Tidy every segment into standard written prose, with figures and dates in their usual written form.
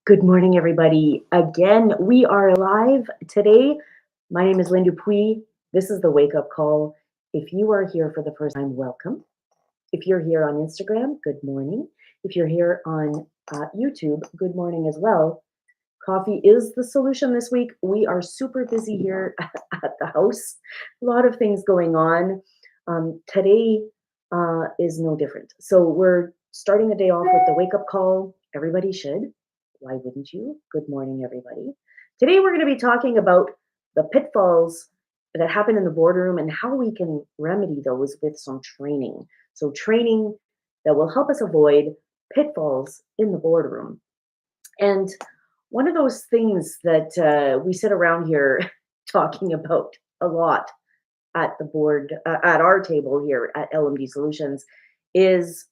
Good morning, everybody. Again, we are live today. My name is Lynn Dupuis. This is the Wake Up Call. If you are here for the first time, welcome. If you're here on Instagram, good morning. If you're here on YouTube, good morning as well. Coffee is the solution this week. We are super busy here at the house. A lot of things going on. Today is no different. So we're starting the day off with the wake up call. Everybody should. Why wouldn't you? Good morning, everybody. Today we're going to be talking about the pitfalls that happen in the boardroom and how we can remedy those with some training. So training that will help us avoid pitfalls in the boardroom. And one of those things that we sit around here talking about a lot at the board, at our table here at LMD Solutions, is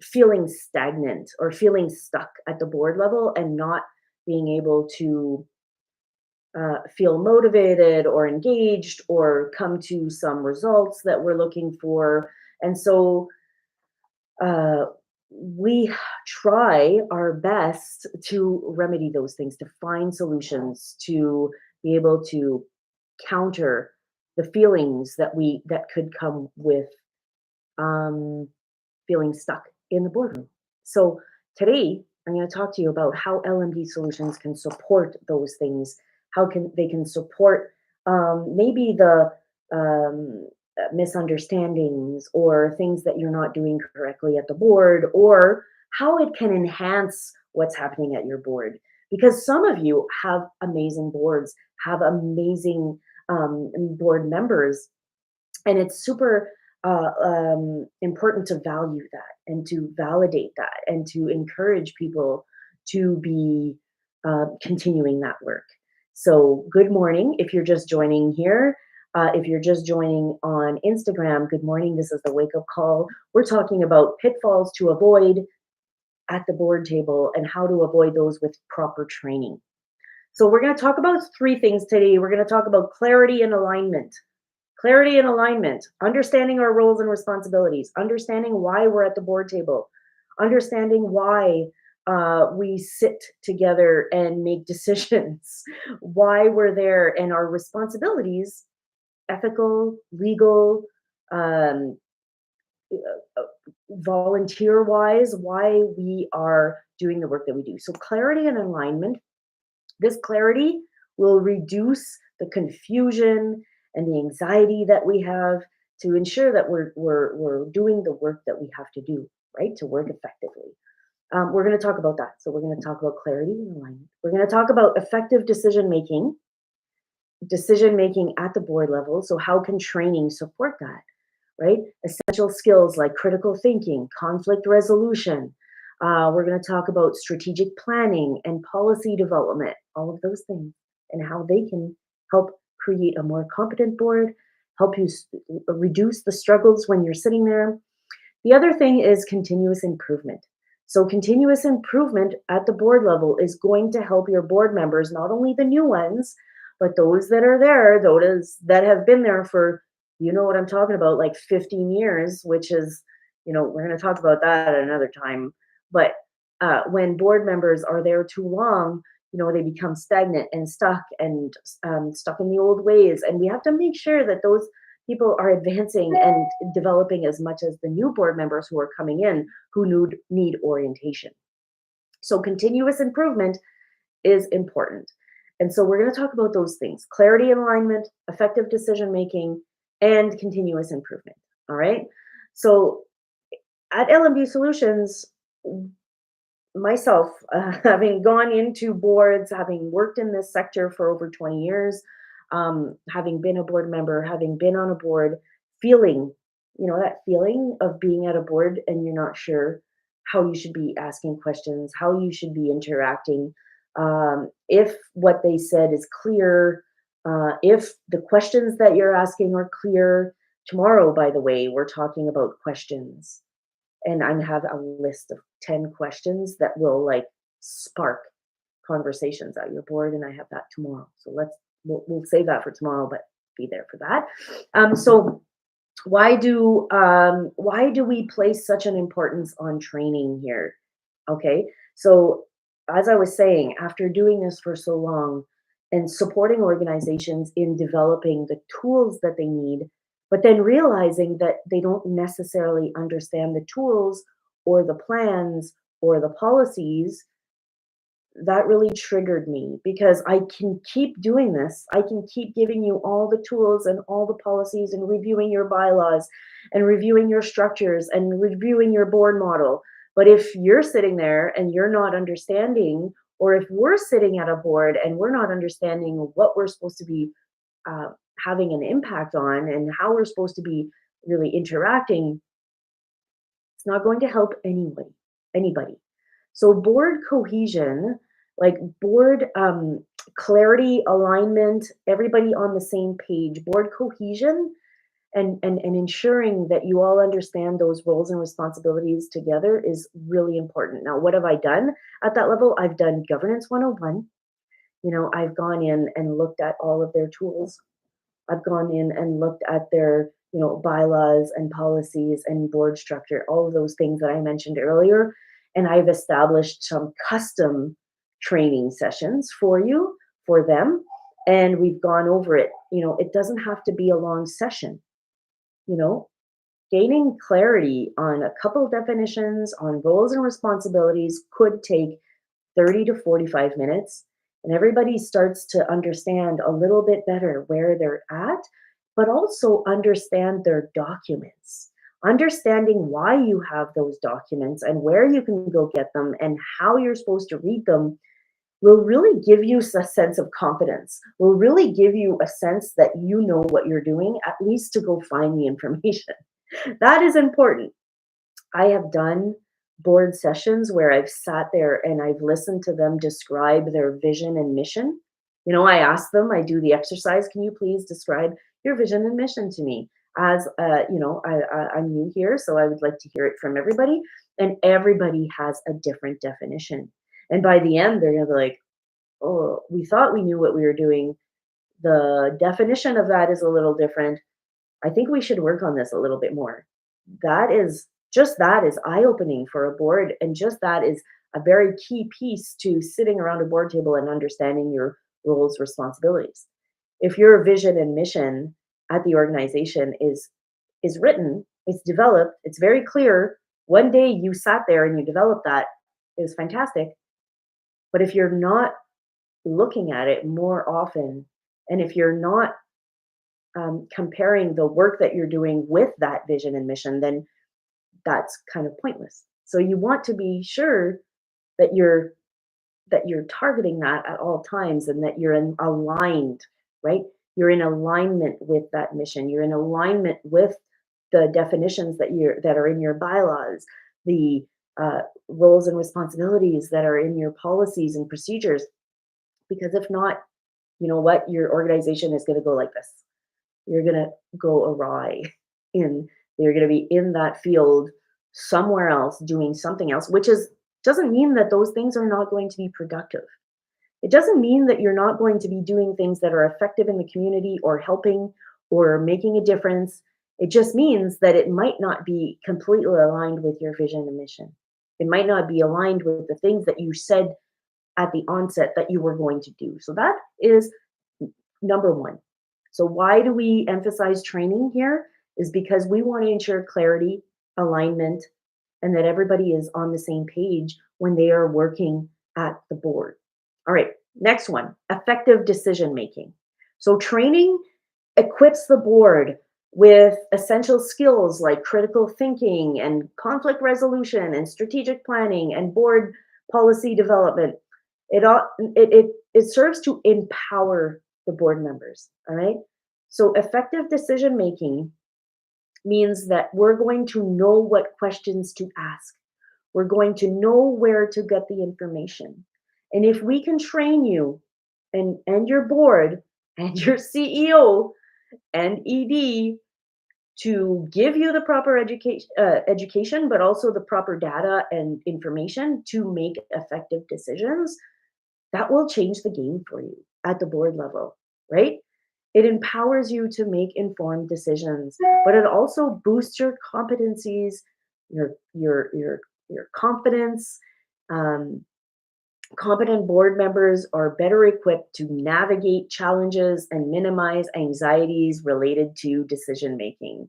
feeling stagnant or feeling stuck at the board level and not being able to feel motivated or engaged or come to some results that we're looking for. And so uh, we try our best to remedy those things, to find solutions, to be able to counter the feelings that could come with um, feeling stuck in the boardroom. So today I'm going to talk to you about how LMD solutions can support those things. How can they can support maybe the misunderstandings or things that you're not doing correctly at the board, or how it can enhance what's happening at your board. Because some of you have amazing boards, have amazing board members, and it's super important to value that and to validate that and to encourage people to be continuing that work. So, good morning if you're just joining here. If you're just joining on Instagram, good morning. This is the wake up call. We're talking about pitfalls to avoid at the board table and how to avoid those with proper training. So, we're going to talk about three things today. We're going to talk about clarity and alignment. Clarity and alignment, understanding our roles and responsibilities, understanding why we're at the board table, understanding why we sit together and make decisions, why we're there, and our responsibilities, ethical, legal, um, volunteer wise, why we are doing the work that we do. So, clarity and alignment. This clarity will reduce the confusion and the anxiety that we have to ensure that we're doing the work that we have to do, right? To work effectively. We're going to talk about that. So we're going to talk about clarity and alignment. We're going to talk about effective decision making at the board level. So how can training support that, right? Essential skills like critical thinking, conflict resolution. We're going to talk about strategic planning and policy development, all of those things, and how they can help create a more competent board, help you reduce the struggles when you're sitting there. The other thing is continuous improvement. So, continuous improvement at the board level is going to help your board members, not only the new ones, but those that are there, those that have been there for, you know what I'm talking about, like 15 years, which is, we're going to talk about that at another time. But when board members are there too long, they become stagnant and stuck and stuck in the old ways. And we have to make sure that those people are advancing and developing as much as the new board members who are coming in who need orientation. So continuous improvement is important. And so we're going to talk about those things: clarity and alignment, effective decision making, and continuous improvement. All right. So at LMD Solutions, myself, having gone into boards, having worked in this sector for over 20 years, having been a board member, having been on a board, feeling, that feeling of being at a board and you're not sure how you should be asking questions, how you should be interacting, if what they said is clear, if the questions that you're asking are clear. Tomorrow, by the way, we're talking about questions, and I have a list of 10 questions that will like spark conversations at your board, and I have that tomorrow. So we'll save that for tomorrow, but be there for that. So why do we place such an importance on training here? Okay, so as I was saying, after doing this for so long and supporting organizations in developing the tools that they need, but then realizing that they don't necessarily understand the tools or the plans or the policies, that really triggered me because I can keep doing this. I can keep giving you all the tools and all the policies and reviewing your bylaws and reviewing your structures and reviewing your board model. But if you're sitting there and you're not understanding, or if we're sitting at a board and we're not understanding what we're supposed to be uh, having an impact on and how we're supposed to be really interacting, it's not going to help anybody. So board cohesion, like board clarity, alignment, everybody on the same page, board cohesion, and ensuring that you all understand those roles and responsibilities together is really important. Now, what have I done at that level? I've done governance 101. I've gone in and looked at all of their tools. I've gone in and looked at their, bylaws and policies and board structure, all of those things that I mentioned earlier. And I've established some custom training sessions for them. And we've gone over it. It doesn't have to be a long session, you know, gaining clarity on a couple of definitions, on roles and responsibilities could take 30 to 45 minutes, and everybody starts to understand a little bit better where they're at, but also understand their documents. Understanding why you have those documents and where you can go get them and how you're supposed to read them will really give you a sense of confidence, will really give you a sense that you know what you're doing, at least to go find the information. That is important. I have done board sessions where I've sat there and I've listened to them describe their vision and mission. I ask them, I do the exercise, can you please describe your vision and mission to me? As I'm new here, so I would like to hear it from everybody. And everybody has a different definition. And by the end, they're going to be like, oh, we thought we knew what we were doing. The definition of that is a little different. I think we should work on this a little bit more. That is eye-opening for a board, and just that is a very key piece to sitting around a board table and understanding your roles, responsibilities. If your vision and mission at the organization is written, it's developed, it's very clear. One day you sat there and you developed that, it was fantastic. But if you're not looking at it more often, and if you're not comparing the work that you're doing with that vision and mission, then that's kind of pointless. So you want to be sure that you're targeting that at all times and that you're aligned, right? You're in alignment with that mission. You're in alignment with the definitions that are in your bylaws, the roles and responsibilities that are in your policies and procedures. Because if not, you know what, your organization is going to go like this. You're going to go awry in you're going to be in that field somewhere else doing something else, which is doesn't mean that those things are not going to be productive. It doesn't mean that you're not going to be doing things that are effective in the community or helping or making a difference. It just means that it might not be completely aligned with your vision and mission. It might not be aligned with the things that you said at the onset that you were going to do. So that is number one. So why do we emphasize training here? Is because we want to ensure clarity, alignment, and that everybody is on the same page when they are working at the board. All right, next one, effective decision making. So training equips the board with essential skills like critical thinking and conflict resolution and strategic planning and board policy development. It serves to empower the board members. All right. So effective decision making means that we're going to know what questions to ask. We're going to know where to get the information. And if we can train you and your board and your CEO and ED to give you the proper education, but also the proper data and information to make effective decisions, that will change the game for you at the board level, right? It empowers you to make informed decisions, but it also boosts your competencies, your confidence, um, Competent board members are better equipped to navigate challenges and minimize anxieties related to decision making.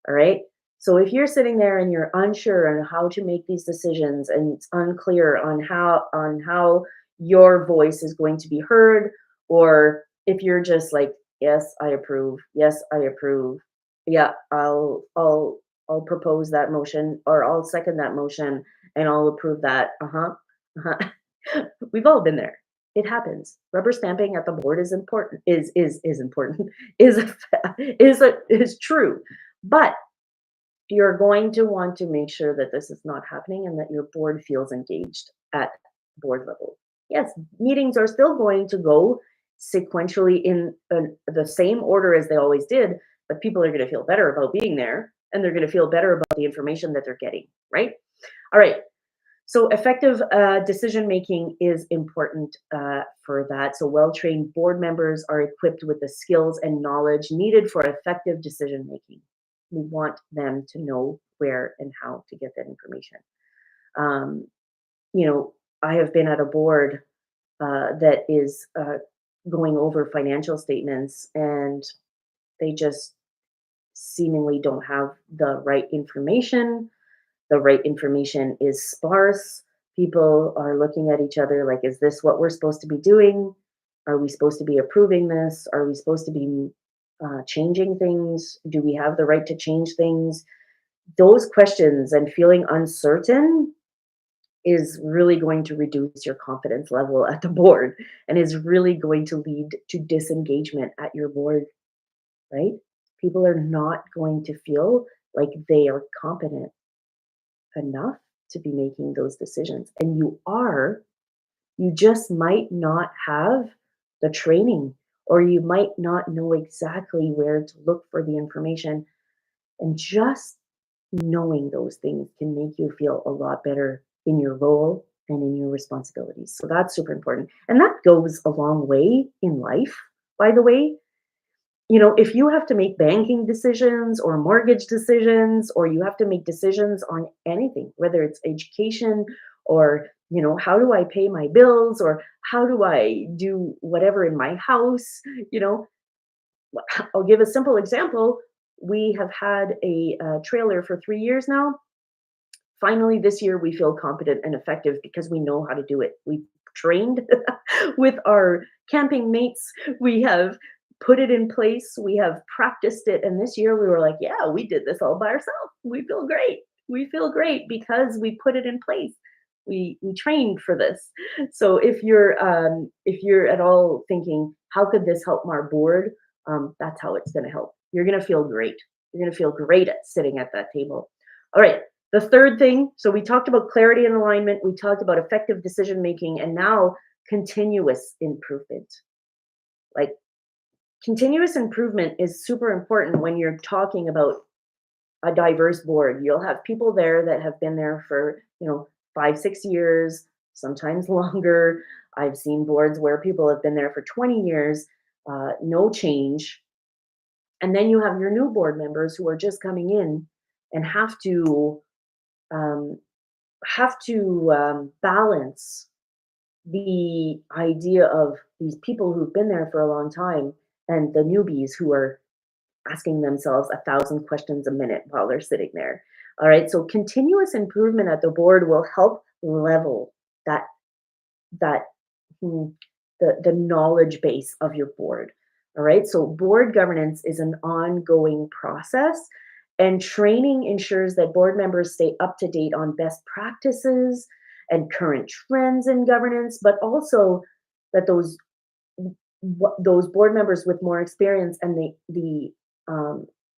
All right. So if you're sitting there and you're unsure on how to make these decisions and it's unclear on how your voice is going to be heard, or if you're just like, yes, I approve, yes, I approve, yeah, I'll propose that motion, or I'll second that motion, and I'll approve that. Uh-huh. We've all been there. It happens. Rubber stamping at the board is important. Is important. Is is true. But you're going to want to make sure that this is not happening and that your board feels engaged at board level. Yes, meetings are still going to go sequentially in the same order as they always did, but people are going to feel better about being there and they're going to feel better about the information that they're getting, right? All right. So effective decision making is important for that. So well-trained board members are equipped with the skills and knowledge needed for effective decision making. We want them to know where and how to get that information. Um, you know, I have been at a board that is going over financial statements, and they just seemingly don't have the right information. The right information is sparse. People are looking at each other like, is this what we're supposed to be doing? Are we supposed to be approving this? Are we supposed to be changing things? Do we have the right to change things? Those questions and feeling uncertain is really going to reduce your confidence level at the board and is really going to lead to disengagement at your board, right? People are not going to feel like they are competent enough to be making those decisions. And you are, you just might not have the training, or you might not know exactly where to look for the information. And just knowing those things can make you feel a lot better in your role and in your responsibilities. So that's super important. And that goes a long way in life, by the way. If you have to make banking decisions or mortgage decisions, or you have to make decisions on anything, whether it's education or, how do I pay my bills, or how do I do whatever in my house, you know, I'll give a simple example. We have had a trailer for 3 years now. Finally, this year, we feel competent and effective because we know how to do it. We trained with our camping mates. We have put it in place. We have practiced it. And this year, we were like, yeah, we did this all by ourselves. We feel great. We feel great because we put it in place. We trained for this. So if you're at all thinking, how could this help our board? That's how it's going to help. You're going to feel great. You're going to feel great at sitting at that table. All right. The third thing, so we talked about clarity and alignment, we talked about effective decision making, and now continuous improvement. Like, continuous improvement is super important when you're talking about a diverse board. You'll have people there that have been there for, 5, 6 years, sometimes longer. I've seen boards where people have been there for 20 years, no change. And then you have your new board members who are just coming in and um, have to balance the idea of these people who've been there for a long time and the newbies who are asking themselves 1,000 questions a minute while they're sitting there. All right. So continuous improvement at the board will help level that that hmm, the knowledge base of your board. All right. So board governance is an ongoing process, and training ensures that board members stay up to date on best practices and current trends in governance, but also that those board members with more experience and the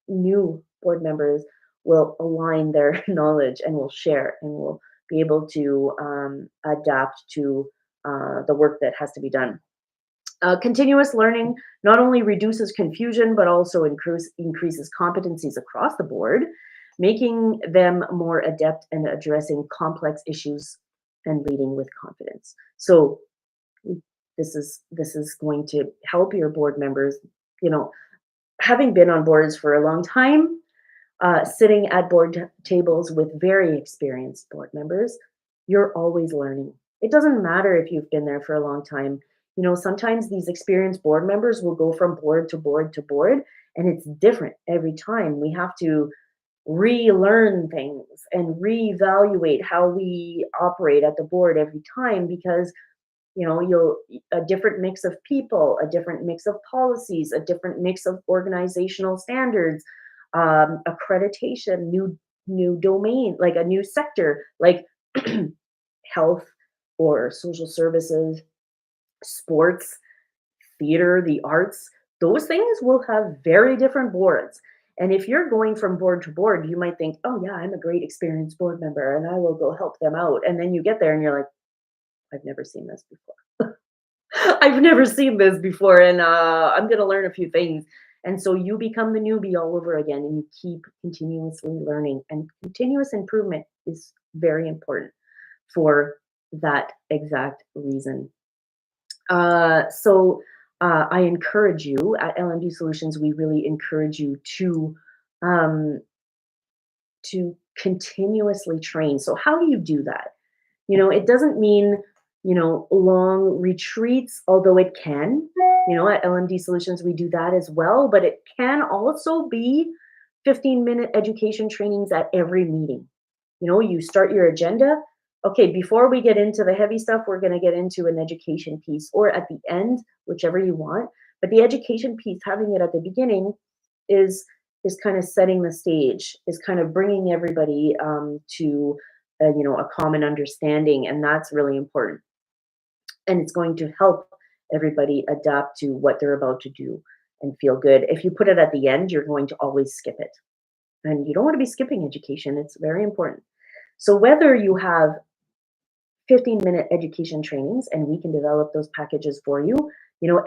new board members will align their knowledge and will share and will be able to adapt to the work that has to be done. Continuous learning not only reduces confusion, but also increases competencies across the board, making them more adept in addressing complex issues and leading with confidence. So this is going to help your board members. You know, having been on boards for a long time, sitting at board tables with very experienced board members, you're always learning. It doesn't matter if you've been there for a long time. Sometimes these experienced board members will go from board to board to board, and it's different every time. We have to relearn things and reevaluate how we operate at the board every time because you'll a different mix of people, a different mix of policies, a different mix of organizational standards, accreditation, new domain, like a new sector, like health or social services, sports, theater, the arts. Those things will have very different boards. And if you're going from board to board, you might think, oh, yeah, I'm a great experienced board member and I will go help them out. And then you get there and you're like, I've never seen this before. I've never seen this before. And I'm going to learn a few things. And so you become the newbie all over again and you keep continuously learning. And continuous improvement is very important for that exact reason. I encourage you at LMD Solutions, we really encourage you um, to continuously train. So how do you do that? It doesn't mean, long retreats, although it can. At LMD Solutions, we do that as well, but it can also be 15-minute education trainings at every meeting. You start your agenda. Okay, before we get into the heavy stuff, we're going to get into an education piece, or at the end, whichever you want. But the education piece, having it at the beginning, is is kind of setting the stage, is kind of bringing everybody to a common understanding, and that's really important. And it's going to help everybody adapt to what they're about to do and feel good. If you put it at the end, you're going to always skip it, and you don't want to be skipping education. It's very important. So whether you have 15-minute education trainings, and we can develop those packages for you.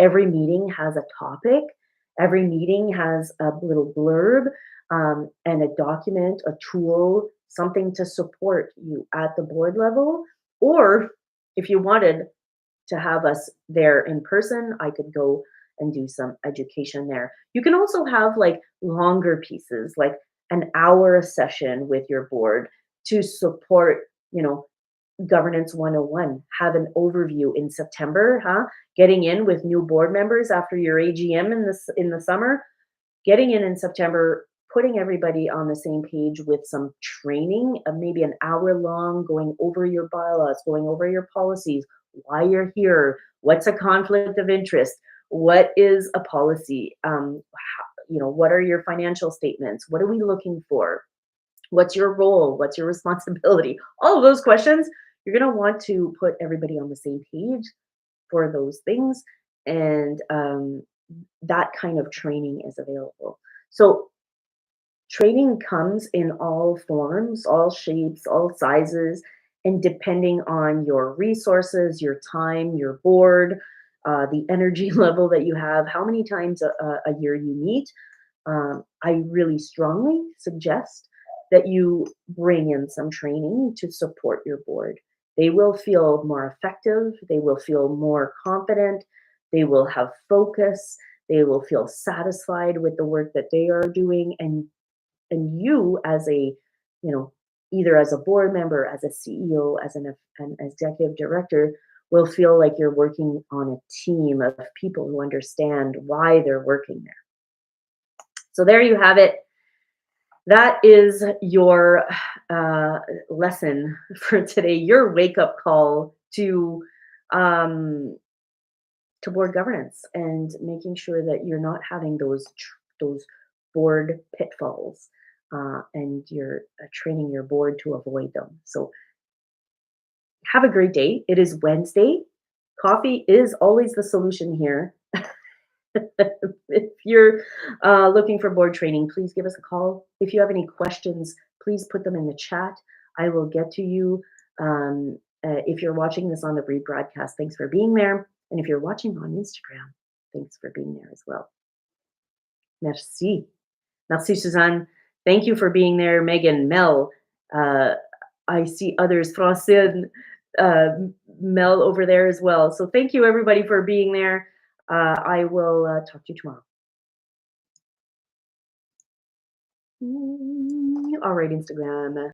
Every meeting has a topic, every meeting has a little blurb, and a document, a tool, something to support you at the board level. Or if you wanted to have us there in person, I could go and do some education there. You can also have like longer pieces, like an hour session with your board to support, Governance 101, have an overview in September, Getting in with new board members after your AGM in the summer, getting in September, putting everybody on the same page with some training, of maybe an hour long, going over your bylaws, going over your policies, why you're here, what's a conflict of interest, what is a policy, what are your financial statements, what are we looking for, what's your role, what's your responsibility, all of those questions. You're going to want to put everybody on the same page for those things. And that kind of training is available. So training comes in all forms, all shapes, all sizes, and depending on your resources, your time, your board, the energy level that you have, how many times a year you meet, I really strongly suggest that you bring in some training to support your board. They will feel more effective, they will feel more confident, they will have focus, they will feel satisfied with the work that they are doing, and you as a, you know, either as a board member, as a CEO, as an executive director, will feel like you're working on a team of people who understand why they're working there. So there you have it. That is your lesson for today, your wake-up call um, to board governance and making sure that you're not having those board pitfalls, and you're training your board to avoid them. So have a great day. It is Wednesday. Coffee is always the solution here. If you're looking for board training, please give us a call. If you have any questions, please put them in the chat. I will get to you. If you're watching this on the rebroadcast, thanks for being there. And if you're watching on Instagram, thanks for being there as well. Merci. Merci, Suzanne. Thank you for being there. Megan, Mel, I see others, Francine, Mel over there as well. So thank you, everybody, for being there. I will talk to you tomorrow. All right, Instagram.